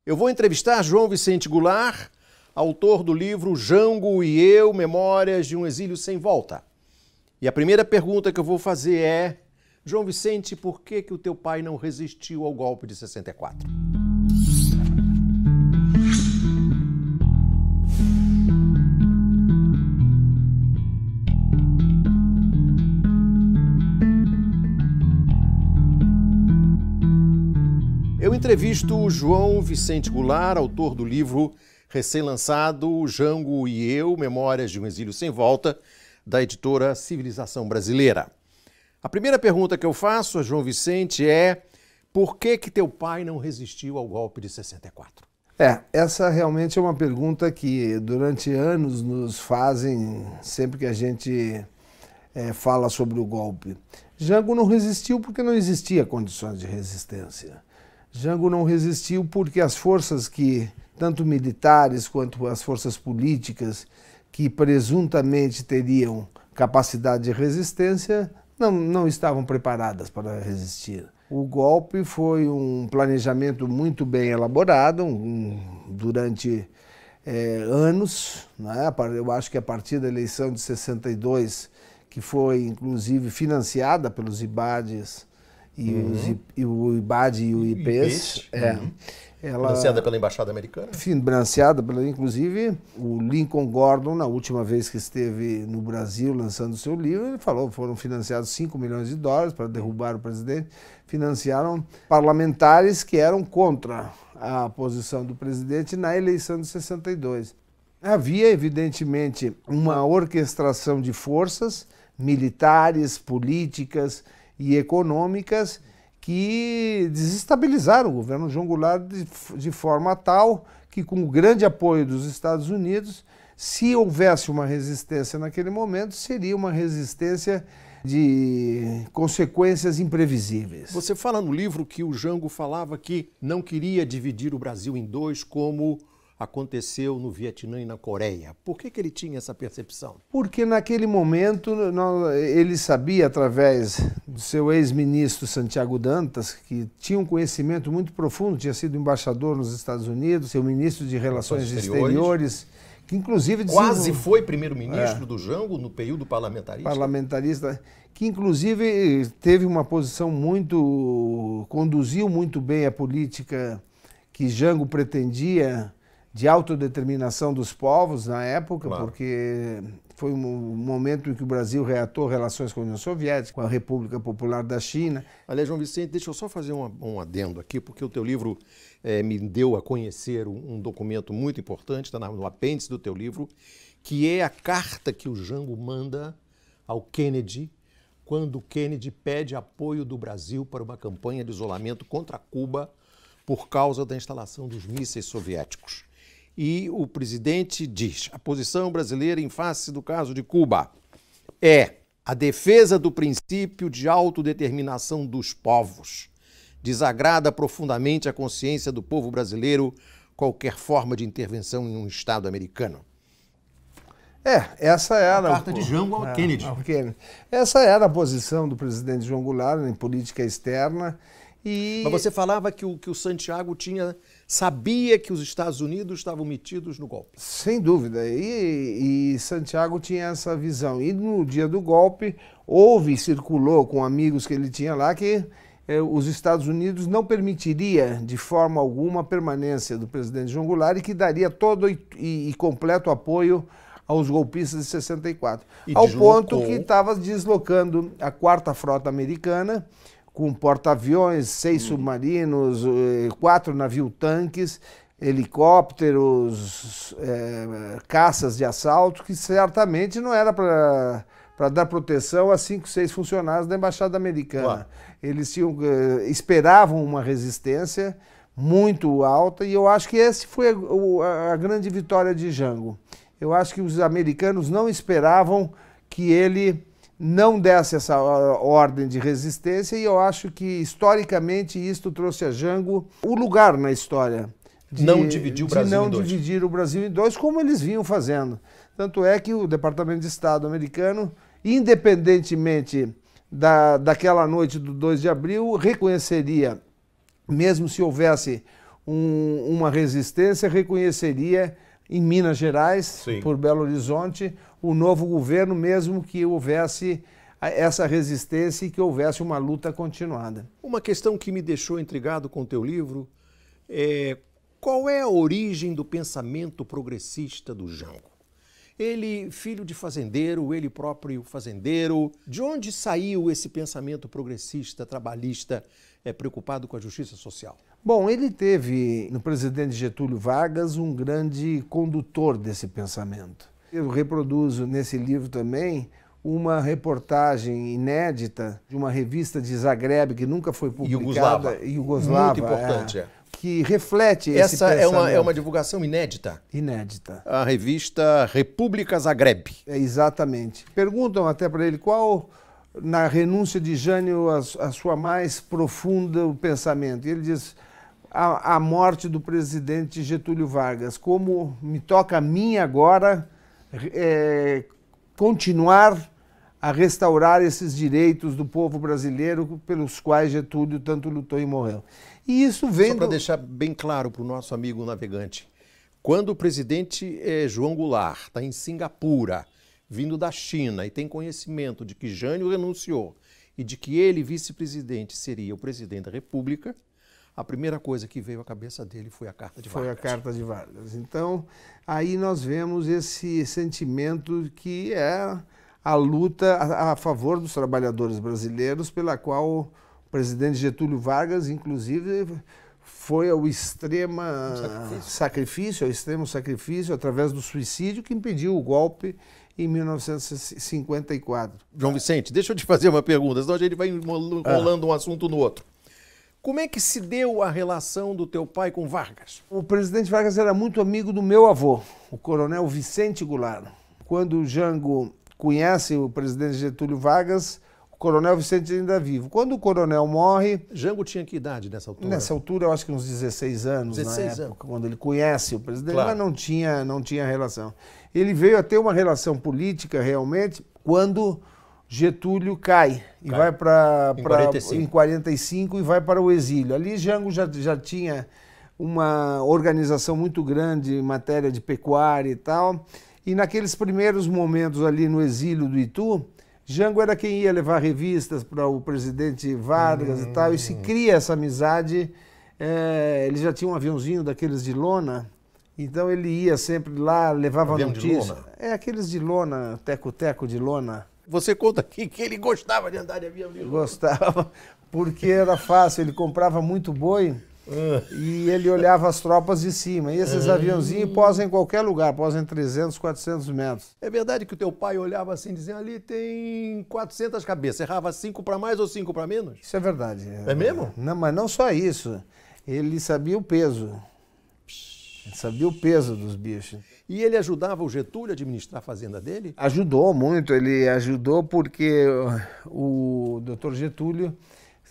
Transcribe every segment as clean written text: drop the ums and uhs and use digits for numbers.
Eu vou entrevistar João Vicente Goulart, autor do livro Jango e Eu, Memórias de um Exílio Sem Volta. E a primeira pergunta que eu vou fazer é: João Vicente, por que o teu pai não resistiu ao golpe de 64? Eu entrevisto o João Vicente Goulart, autor do livro recém-lançado Jango e Eu, Memórias de um Exílio Sem Volta, da editora Civilização Brasileira. A primeira pergunta que eu faço a João Vicente é: por que teu pai não resistiu ao golpe de 64? Essa realmente é uma pergunta que durante anos nos fazem sempre que a gente fala sobre o golpe. Jango não resistiu porque não existia condições de resistência. Jango não resistiu porque as forças tanto militares quanto as forças políticas, que presuntamente teriam capacidade de resistência, não estavam preparadas para resistir. O golpe foi um planejamento muito bem elaborado durante anos, né? Eu acho que a partir da eleição de 62, que foi inclusive financiada pelos IBADs, o IBAD e o IPES. Financiada pela Embaixada Americana? Financiada pela, inclusive, o Lincoln Gordon, na última vez que esteve no Brasil lançando o seu livro, ele falou que foram financiados 5 milhões de dólares para derrubar o presidente. Financiaram parlamentares que eram contra a posição do presidente na eleição de 62. Havia, evidentemente, uma orquestração de forças militares, políticas e econômicas que desestabilizaram o governo João Goulart de forma tal que, com o grande apoio dos Estados Unidos, se houvesse uma resistência naquele momento, seria uma resistência de consequências imprevisíveis. Você fala no livro que o Jango falava que não queria dividir o Brasil em dois, como aconteceu no Vietnã e na Coreia. Por que ele tinha essa percepção? Porque naquele momento ele sabia, através do seu ex-ministro Santiago Dantas, que tinha um conhecimento muito profundo, tinha sido embaixador nos Estados Unidos, seu ministro de Relações Exteriores, que inclusive... Quase foi primeiro-ministro do Jango no período parlamentarista. Parlamentarista, que inclusive teve uma posição conduziu muito bem a política que Jango pretendia, de autodeterminação dos povos na época, claro, porque foi um momento em que o Brasil reatou relações com a União Soviética, com a República Popular da China. Aliás, João Vicente, deixa eu só fazer um adendo aqui, porque o teu livro me deu a conhecer um documento muito importante, está no apêndice do teu livro, que é a carta que o Jango manda ao Kennedy, quando o Kennedy pede apoio do Brasil para uma campanha de isolamento contra Cuba por causa da instalação dos mísseis soviéticos. E o presidente diz: a posição brasileira em face do caso de Cuba é a defesa do princípio de autodeterminação dos povos. Desagrada profundamente a consciência do povo brasileiro qualquer forma de intervenção em um Estado americano. Essa era a carta de Jango ao Kennedy. Essa era a posição do presidente João Goulart em política externa. Mas você falava que o Santiago sabia que os Estados Unidos estavam metidos no golpe. Sem dúvida. E Santiago tinha essa visão. E no dia do golpe, circulou com amigos que ele tinha lá que os Estados Unidos não permitiria de forma alguma a permanência do presidente João Goulart e que daria todo e completo apoio aos golpistas de 64. Ao ponto que estava deslocando a 4ª Frota Americana, com porta-aviões, 6 submarinos, 4 navio-tanques, helicópteros, caças de assalto, que certamente não era para dar proteção a 5, 6 funcionários da Embaixada Americana. Claro. Eles esperavam uma resistência muito alta e eu acho que essa foi a grande vitória de Jango. Eu acho que os americanos não esperavam que ele não desse essa ordem de resistência e eu acho que, historicamente, isto trouxe a Jango o lugar na história de não dividir o Brasil em dois, como eles vinham fazendo. Tanto é que o Departamento de Estado americano, independentemente daquela noite do 2 de abril, reconheceria, mesmo se houvesse uma resistência, reconheceria em Minas Gerais, Sim. por Belo Horizonte, o novo governo, mesmo que houvesse essa resistência e que houvesse uma luta continuada. Uma questão que me deixou intrigado com o teu livro é qual é a origem do pensamento progressista do Jango? Ele, filho de fazendeiro, ele próprio fazendeiro, de onde saiu esse pensamento progressista, trabalhista, preocupado com a justiça social? Bom, ele teve no presidente Getúlio Vargas um grande condutor desse pensamento. Eu reproduzo nesse livro também uma reportagem inédita de uma revista de Zagreb que nunca foi publicada, Iugoslava, muito importante, que reflete esse pensamento. Essa é uma divulgação inédita? Inédita. A revista República Zagreb. Exatamente. Perguntam até para ele qual, na renúncia de Jânio, a sua mais profunda pensamento. E ele diz: a morte do presidente Getúlio Vargas. Como me toca a mim agora continuar a restaurar esses direitos do povo brasileiro pelos quais Getúlio tanto lutou e morreu. E isso vem... Só para deixar bem claro para o nosso amigo navegante, quando o presidente João Goulart está em Singapura, vindo da China, e tem conhecimento de que Jânio renunciou e de que ele, vice-presidente, seria o presidente da República, a primeira coisa que veio à cabeça dele foi a Carta de Vargas. Foi a Carta de Vargas. Então, aí nós vemos esse sentimento que é a luta a favor dos trabalhadores brasileiros, pela qual o presidente Getúlio Vargas, inclusive, foi ao extremo sacrifício, através do suicídio, que impediu o golpe em 1954. João Vicente, deixa eu te fazer uma pergunta, senão a gente vai enrolando um assunto no outro. Como é que se deu a relação do teu pai com Vargas? O presidente Vargas era muito amigo do meu avô, o coronel Vicente Goulart. Quando o Jango conhece o presidente Getúlio Vargas, o coronel Vicente ainda é vivo. Quando o coronel morre... Jango tinha que idade nessa altura? Nessa altura, eu acho que uns 16 anos, 16 na época, quando ele conhece o presidente, claro. Mas não tinha relação. Ele veio a ter uma relação política, realmente, quando Getúlio cai e vai para em 45 e vai para o exílio. Ali Jango já tinha uma organização muito grande em matéria de pecuária e tal. E naqueles primeiros momentos ali no exílio do Itu, Jango era quem ia levar revistas para o presidente Vargas e tal, e se cria essa amizade. Ele já tinha um aviãozinho daqueles de lona, então ele ia sempre lá, levava notícia. Aqueles de lona, teco-teco de lona. Você conta aqui que ele gostava de andar de avião de lona. Gostava, porque era fácil, ele comprava muito boi e ele olhava as tropas de cima. E esses aviãozinhos posam em qualquer lugar, posam em 300, 400 metros. É verdade que o teu pai olhava assim, dizendo, ali tem 400 cabeças, errava 5 para mais ou 5 para menos? Isso é verdade. É mesmo? Não, mas não só isso, ele sabia o peso. Ele sabia o peso dos bichos. E ele ajudava o Getúlio a administrar a fazenda dele? Ajudou muito, ele ajudou porque o doutor Getúlio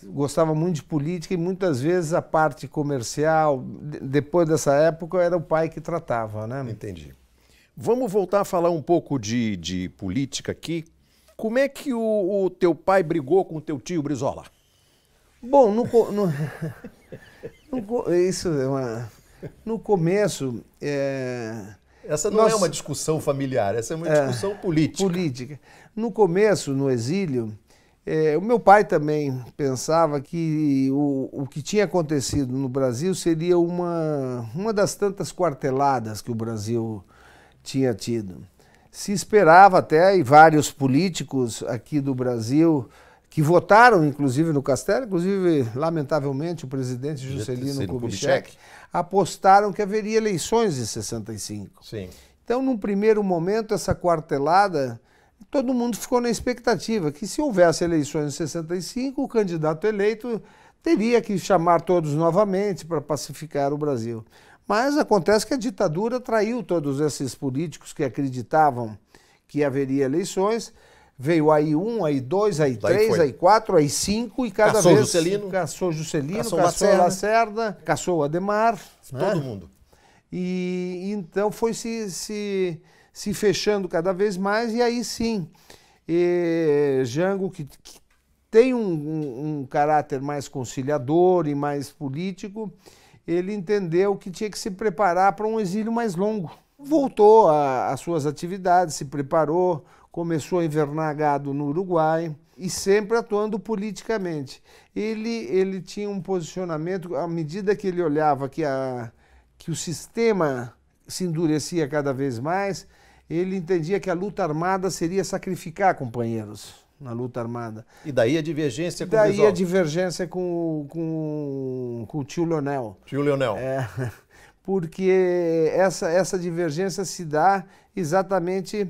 gostava muito de política e muitas vezes a parte comercial, depois dessa época, era o pai que tratava, né? Entendi. Vamos voltar a falar um pouco de política aqui. Como é que o teu pai brigou com o teu tio Brizola? Bom, isso é no começo... Essa não é uma discussão familiar, essa é uma discussão política. Política. No começo, no exílio, o meu pai também pensava que o que tinha acontecido no Brasil seria uma das tantas quarteladas que o Brasil tinha tido. Se esperava até, e vários políticos aqui do Brasil que votaram, inclusive, no Castelo, inclusive, lamentavelmente, o presidente Juscelino Kubitschek, apostaram que haveria eleições em 65. Sim. Então, num primeiro momento, essa quartelada, todo mundo ficou na expectativa que, se houvesse eleições em 65, o candidato eleito teria que chamar todos novamente para pacificar o Brasil. Mas acontece que a ditadura traiu todos esses políticos que acreditavam que haveria eleições. Veio a AI-1, a AI-2, a AI-3, a AI-4, a AI-5 e cada caçou vez... Juscelino. Caçou Juscelino, caçou Lacerda, caçou Adhemar. Todo mundo. E então foi se fechando cada vez mais, e aí sim, Jango, que tem um caráter mais conciliador e mais político, ele entendeu que tinha que se preparar para um exílio mais longo. Voltou às suas atividades, se preparou, começou a invernar gado no Uruguai e sempre atuando politicamente. Ele tinha um posicionamento, à medida que ele olhava que o sistema se endurecia cada vez mais, ele entendia que a luta armada seria sacrificar companheiros na luta armada. E daí a divergência com o Daí Brizola. a divergência com o tio Leonel. Tio Leonel. Porque essa divergência se dá exatamente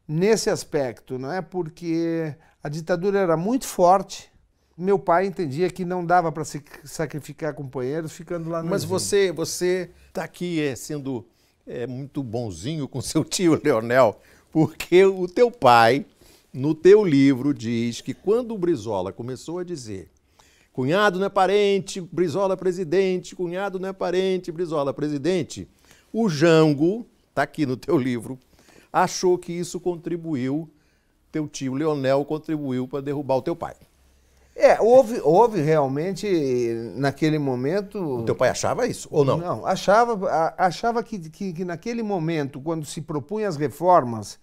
nesse aspecto, não é? Porque a ditadura era muito forte. Meu pai entendia que não dava para se sacrificar companheiros ficando lá no Mas exílio. você está aqui sendo muito bonzinho com seu tio Leonel, porque o teu pai, no teu livro, diz que quando o Brizola começou a dizer cunhado não é parente, Brizola presidente, cunhado não é parente, Brizola presidente, o Jango, está aqui no teu livro, achou que isso contribuiu, teu tio Leonel contribuiu para derrubar o teu pai. Houve realmente, naquele momento... O teu pai achava isso, ou não? Não, achava que naquele momento, quando se propunha as reformas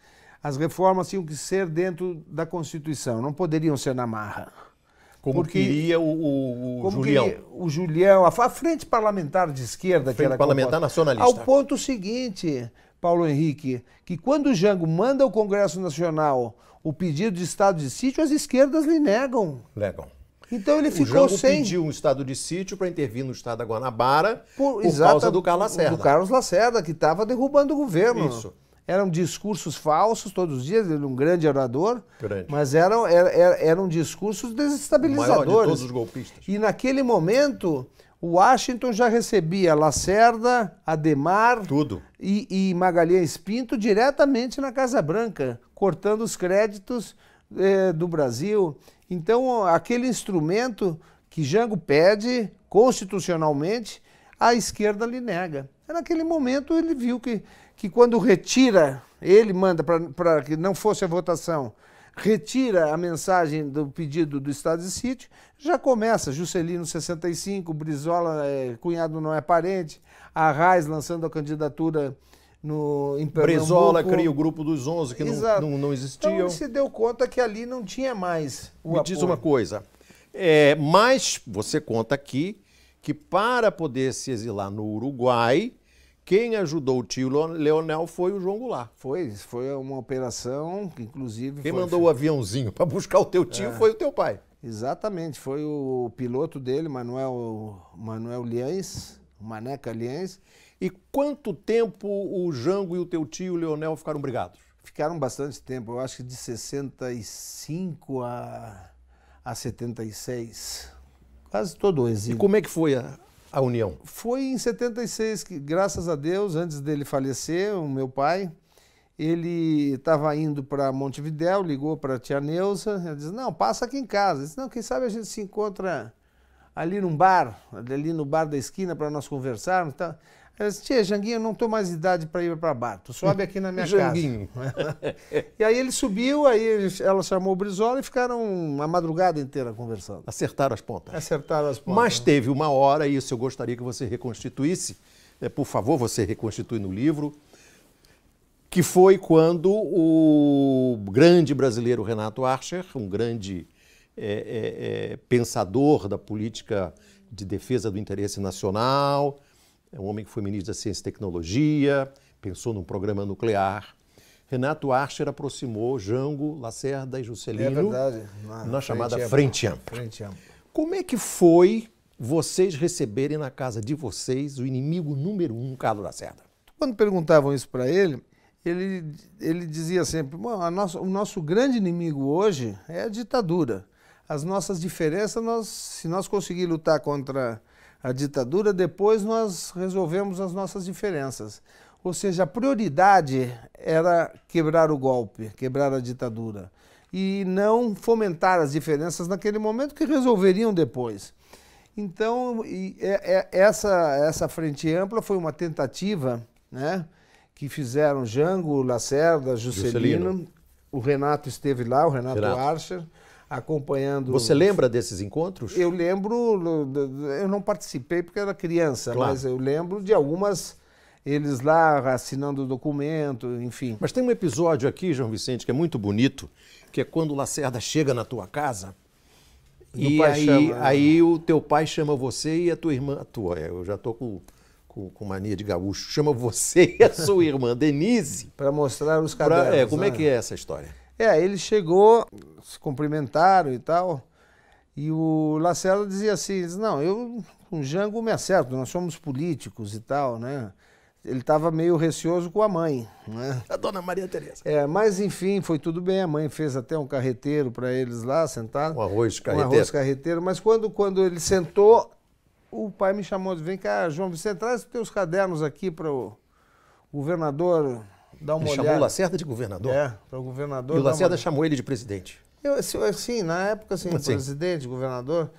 tinham que ser dentro da Constituição, não poderiam ser na marra. Como queria o Julião. O Julião, a Frente Parlamentar de Esquerda, que era parlamentar nacionalista. Ao ponto seguinte, Paulo Henrique, que quando o Jango manda ao Congresso Nacional o pedido de estado de sítio, as esquerdas lhe negam. Negam. Então ele ficou o Jango sem... pediu um estado de sítio para intervir no estado da Guanabara por causa do Carlos Lacerda. Do Carlos Lacerda, que estava derrubando o governo. Isso. Eram discursos falsos todos os dias, ele era um grande orador, Grande. mas eram discursos desestabilizadores. O maior de todos os golpistas. E naquele momento, Washington já recebia Lacerda, Adhemar Tudo. E Magalhães Pinto diretamente na Casa Branca, cortando os créditos do Brasil. Então, aquele instrumento que Jango pede constitucionalmente, a esquerda lhe nega. Naquele momento ele viu que quando retira, ele manda para que não fosse a votação, retira a mensagem do pedido do estado de sítio, já começa Juscelino 65, Brizola, cunhado não é parente, Arraes lançando a candidatura em Pernambuco. Brizola cria o grupo dos 11 que não existiam. Então ele se deu conta que ali não tinha mais o apoio. Me diz uma coisa, mas você conta aqui que para poder se exilar no Uruguai, quem ajudou o tio Leonel foi o João Goulart. Foi uma operação que, inclusive... Quem mandou o aviãozinho para buscar o teu tio foi o teu pai. Exatamente, foi o piloto dele, Manuel Liães, Maneca Liães. E quanto tempo o Jango e o teu tio Leonel ficaram brigados? Ficaram bastante tempo, eu acho que de 65 a 76, quase todo o exílio. E como é que foi a união? Foi em 76 que, graças a Deus, antes dele falecer, o meu pai, ele estava indo para Montevidéu, ligou para a tia Neuza, ela disse, não, passa aqui em casa. Ele disse, não, quem sabe a gente se encontra ali num bar, ali no bar da esquina para nós conversarmos e tal. Ela disse, tia, Janguinho, eu não estou mais de idade para ir para bar, tu sobe aqui na minha Janguinho. casa. E aí ele subiu, aí ela chamou o Brizola e ficaram a madrugada inteira conversando. Acertaram as pontas. Acertaram as pontas. Mas teve uma hora, e isso eu gostaria que você reconstituísse, por favor, você reconstitui no livro, que foi quando o grande brasileiro Renato Archer, um grande pensador da política de defesa do interesse nacional, um homem que foi ministro da Ciência e Tecnologia, pensou num programa nuclear. Renato Archer aproximou Jango, Lacerda e Juscelino na chamada Frente Ampla. Como é que foi vocês receberem na casa de vocês o inimigo número 1, Carlos Lacerda? Quando perguntavam isso para ele, ele dizia sempre, o nosso grande inimigo hoje é a ditadura. As nossas diferenças, se nós conseguirmos lutar contra a ditadura, depois nós resolvemos as nossas diferenças. Ou seja, a prioridade era quebrar o golpe, quebrar a ditadura. E não fomentar as diferenças naquele momento que resolveriam depois. Então, essa frente ampla foi uma tentativa, né, que fizeram Jango, Lacerda, Juscelino. O Renato esteve lá, o Renato Archer. acompanhando... Você lembra desses encontros? Eu lembro, eu não participei porque era criança, Claro. mas eu lembro de algumas, eles lá assinando o documento, enfim. Mas tem um episódio aqui, João Vicente, que é muito bonito, que é quando o Lacerda chega na tua casa e aí o teu pai chama você e a tua irmã, eu já tô com mania de gaúcho, chama você e a sua irmã Denise para mostrar os cadernos. Como é que é essa história? Ele chegou, se cumprimentaram e tal, e o Lacerda dizia assim, não, eu com o Jango me acerto, nós somos políticos e tal, né? Ele estava meio receoso com a mãe, né? A dona Maria Tereza. Mas enfim, foi tudo bem, a mãe fez até um carreteiro para eles lá, sentado. Um arroz carreteiro. Um arroz carreteiro, mas quando ele sentou, o pai me chamou, disse, vem cá, João Vicente, traz os teus cadernos aqui para o governador dar uma olhada. Chamou o Lacerda de governador? Para o governador. E o Lacerda chamou ele de presidente? Sim, na época, sim, presidente, governador.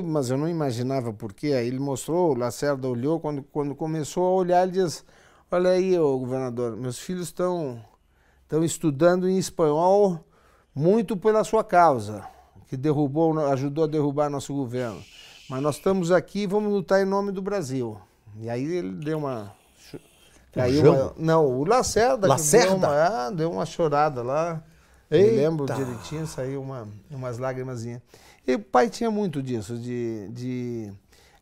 Mas eu não imaginava por quê. Aí ele mostrou, o Lacerda olhou, quando começou a olhar, ele diz, olha aí, ô governador, meus filhos estão estudando em espanhol muito pela sua causa, que ajudou a derrubar nosso governo. Mas nós estamos aqui e vamos lutar em nome do Brasil. E aí ele deu uma... Não, o Lacerda. Deu uma chorada lá. Eu lembro direitinho, saiu umas lágrimazinhas. E o pai tinha muito disso, de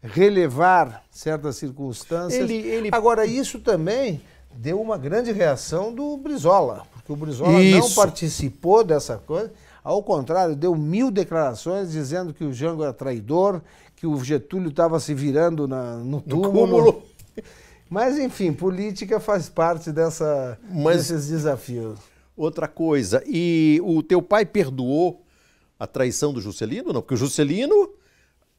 relevar certas circunstâncias. Agora, isso também deu uma grande reação do Brizola, porque o Brizola não participou dessa coisa. Ao contrário, deu 1000 declarações dizendo que o Jango era traidor, que o Getúlio estava se virando no túmulo. Mas, enfim, política faz parte desses desafios. Outra coisa, e o teu pai perdoou a traição do Juscelino? Não, porque o Juscelino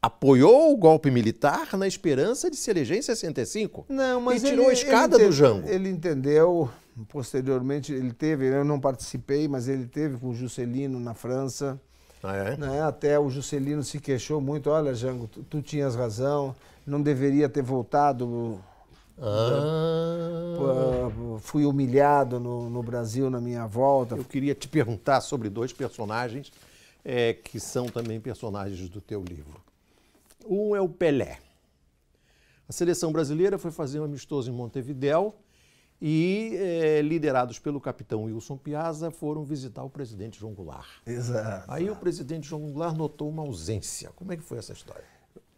apoiou o golpe militar na esperança de se eleger em 65. Não, mas e tirou a escada do Jango. Ele entendeu, posteriormente, eu não participei, mas ele teve com o Juscelino na França. Né? Até o Juscelino se queixou muito, olha, Jango, tu tinhas razão, não deveria ter voltado... Fui humilhado no Brasil na minha volta. Eu queria te perguntar sobre 2 personagens que são também personagens do teu livro. Um é o Pelé. A seleção brasileira foi fazer um amistoso em Montevidéu e, liderados pelo capitão Wilson Piazza, foram visitar o presidente João Goulart. Exato. Aí o presidente João Goulart notou uma ausência. Como é que foi essa história?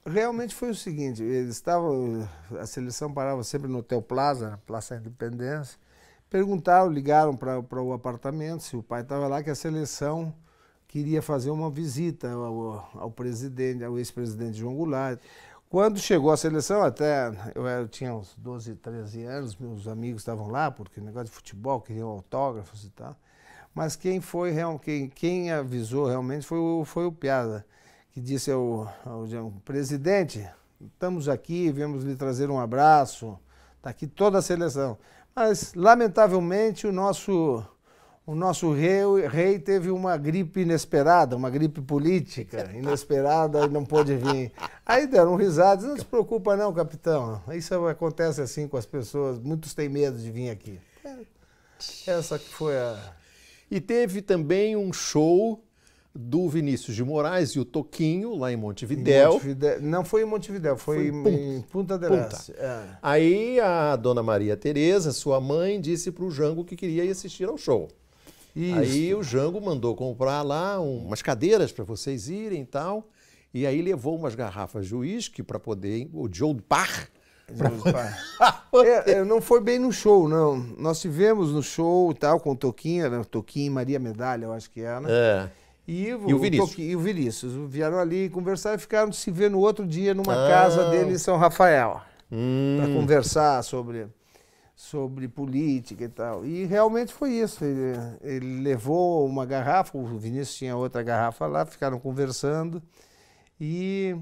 Realmente foi o seguinte, a seleção parava sempre no Hotel Plaza, Praça Independência, ligaram para o apartamento, se o pai estava lá, que a seleção queria fazer uma visita ao ex-presidente João Goulart. Quando chegou a seleção, eu tinha uns 12, 13 anos, meus amigos estavam lá, porque negócio de futebol, queriam autógrafos e tal, mas quem avisou realmente foi o Piazza, que disse ao presidente, estamos aqui, viemos lhe trazer um abraço, está aqui toda a seleção. Mas, lamentavelmente, o nosso rei teve uma gripe inesperada, uma gripe política inesperada, e não pôde vir. Aí deram risada, não se preocupa não, capitão, isso acontece assim com as pessoas, muitos têm medo de vir aqui. Essa que foi a... E teve também um show do Vinícius de Moraes e o Toquinho, lá em Montevidéu. Não foi em Montevidéu, foi em Punta del Este. Aí a dona Maria Tereza, sua mãe, disse para o Jango que queria ir assistir ao show. Isso. Aí o Jango mandou comprar lá umas cadeiras para vocês irem e tal. E aí levou umas garrafas de uísque para poder... O Joe Parr. Não foi bem no show, não. Nós tivemos no show tal, com o Toquinho, Toquinho e Maria Medalha, eu acho que era. E o Vinícius vieram ali conversar e ficaram de se ver no outro dia numa casa dele em São Rafael, para conversar sobre política e tal. E realmente foi isso. Ele levou uma garrafa, o Vinícius tinha outra garrafa lá, ficaram conversando. E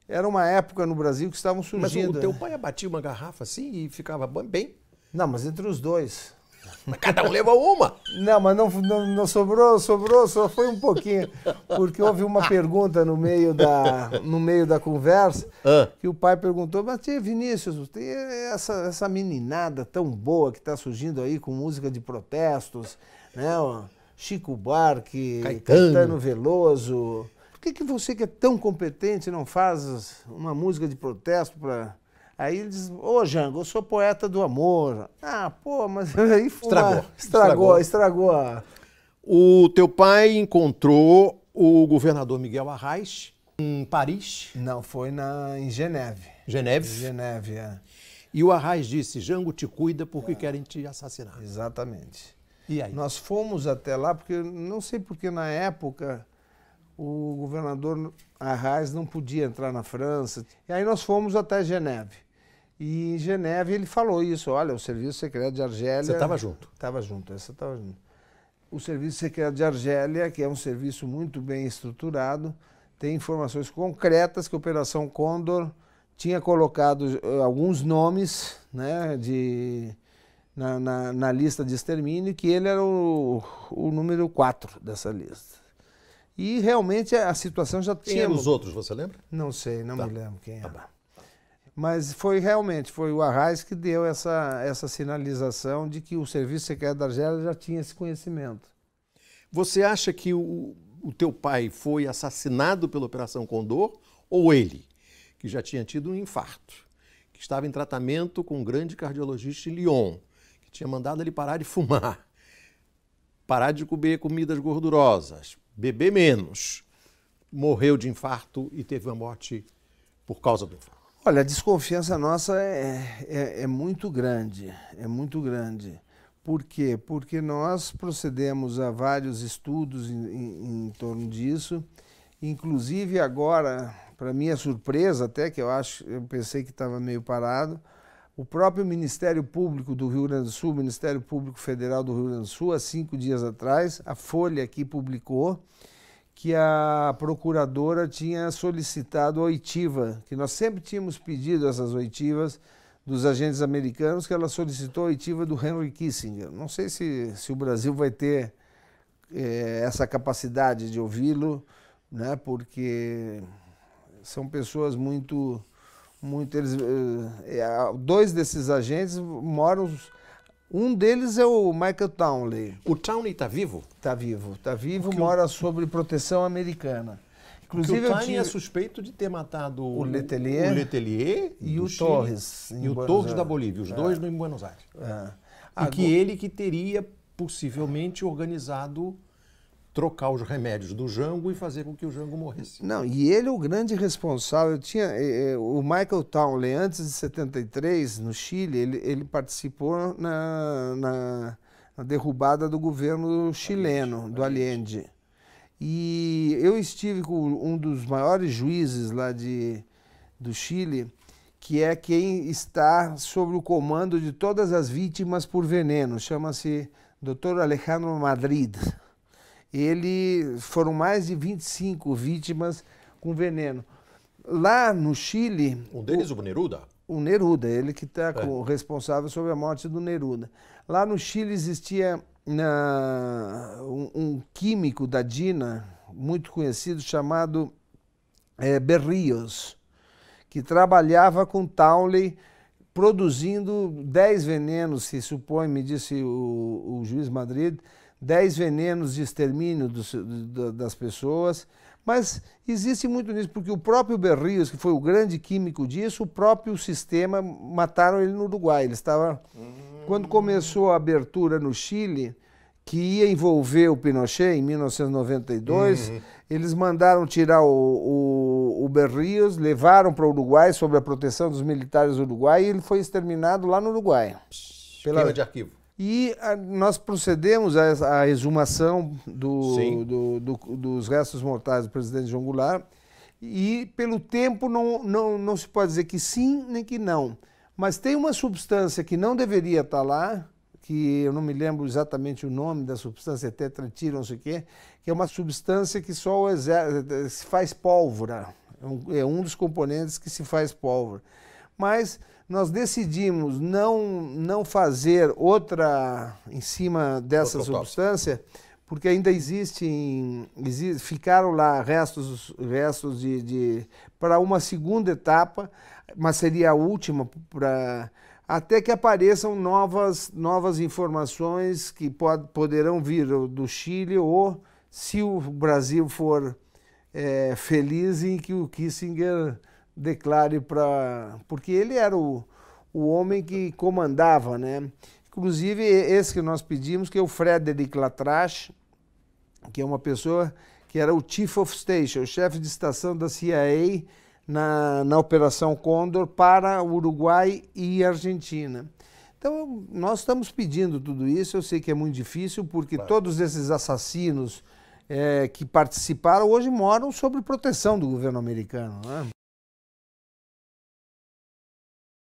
era uma época no Brasil que estavam surgindo... Mas o teu pai abatia uma garrafa assim e ficava bem? Não, mas entre os dois... Mas cada um levou uma. Não, mas não sobrou, só foi um pouquinho. Porque houve uma pergunta no meio da conversa, que o pai perguntou, mas tia Vinícius, tem essa meninada tão boa que está surgindo aí com música de protestos, né? Chico Buarque, Caetano. Caetano Veloso. Por que você que é tão competente não faz uma música de protesto para... Aí ele diz, ô Jango, eu sou poeta do amor. Ah, pô, mas aí estragou a... O teu pai encontrou o governador Miguel Arraes em Paris? Não, foi em Geneve. Geneve? Geneve, é. E o Arraes disse, Jango te cuida porque querem te assassinar. Exatamente. E aí? Nós fomos até lá, porque não sei porque na época o governador Arraes não podia entrar na França. E aí nós fomos até Geneve. E em Geneve ele falou isso, olha, o Serviço Secreto de Argélia... Você estava junto? Estava junto, essa estava junto. O Serviço Secreto de Argélia, que é um serviço muito bem estruturado, tem informações concretas que a Operação Condor tinha colocado alguns nomes, né, na lista de extermínio, que ele era o número 4 dessa lista. E realmente a situação já tinha... Quem eram os outros, você lembra? Não sei, não Tá. me lembro quem era. Tá. Mas foi o Arraes que deu essa sinalização de que o Serviço Secreto da Argélia já tinha esse conhecimento. Você acha que o teu pai foi assassinado pela Operação Condor ou ele, que já tinha tido um infarto, que estava em tratamento com um grande cardiologista em Lyon, que tinha mandado ele parar de fumar, parar de comer comidas gordurosas, beber menos, morreu de infarto e teve uma morte por causa do infarto? Olha, a desconfiança nossa é muito grande, é muito grande. Por quê? Porque nós procedemos a vários estudos em torno disso, inclusive agora, para minha surpresa até, que eu pensei que estava meio parado, o próprio Ministério Público do Rio Grande do Sul, o Ministério Público Federal do Rio Grande do Sul, há 5 dias atrás, a Folha aqui publicou que a procuradora tinha solicitado a oitiva, que nós sempre tínhamos pedido essas oitivas dos agentes americanos, que ela solicitou a oitiva do Henry Kissinger. Não sei se o Brasil vai ter essa capacidade de ouvi-lo, né, porque são pessoas muito eles, 2 desses agentes moram... Um deles é o Michael Townley. O Townley está vivo? Está vivo, mora sob proteção americana. Inclusive, o Townley é suspeito de ter matado o Letelier e o Chile, Torres. E o Torres da Bolívia, os dois em Buenos Aires. E que ele que teria possivelmente organizado trocar os remédios do Jango e fazer com que o Jango morresse. Não, e ele é o grande responsável. O Michael Townley, antes de 73, no Chile, ele participou na derrubada do governo chileno, do Allende. E eu estive com um dos maiores juízes lá do Chile, que é quem está sob o comando de todas as vítimas por veneno, chama-se Dr. Alejandro Madrid. Foram mais de 25 vítimas com veneno. Lá no Chile... Um deles, o Neruda? O Neruda, ele que está responsável sobre a morte do Neruda. Lá no Chile existia um químico da DINA, muito conhecido, chamado Berrios, que trabalhava com Townley, produzindo 10 venenos, se supõe, me disse o juiz Madrid, 10 venenos de extermínio das pessoas, mas existe muito nisso, porque o próprio Berrios, que foi o grande químico disso, o próprio sistema, mataram ele no Uruguai. Ele estava... Quando começou a abertura no Chile, que ia envolver o Pinochet em 1992, eles mandaram tirar o Berrios, levaram para o Uruguai sob a proteção dos militares do Uruguai e ele foi exterminado lá no Uruguai. Queima de arquivo. E nós procedemos à exumação dos restos mortais do presidente João Goulart e pelo tempo não se pode dizer que sim nem que não. Mas tem uma substância que não deveria estar lá, que eu não me lembro exatamente o nome da substância, tetratilo, não sei o quê, que é uma substância que só se faz pólvora. É um dos componentes que se faz pólvora. Mas nós decidimos não fazer outra em cima dessa substância, porque ainda ficaram lá restos para uma segunda etapa, mas seria a última, até que apareçam novas informações que poderão vir do Chile, ou se o Brasil for feliz em que o Kissinger declare porque ele era o homem que comandava, né? Inclusive, esse que nós pedimos, que é o Frederic Latrache, que é uma pessoa que era o Chief of Station, o chefe de estação da CIA na Operação Condor para o Uruguai e Argentina. Então, nós estamos pedindo tudo isso. Eu sei que é muito difícil, porque todos esses assassinos que participaram hoje moram sob proteção do governo americano, né?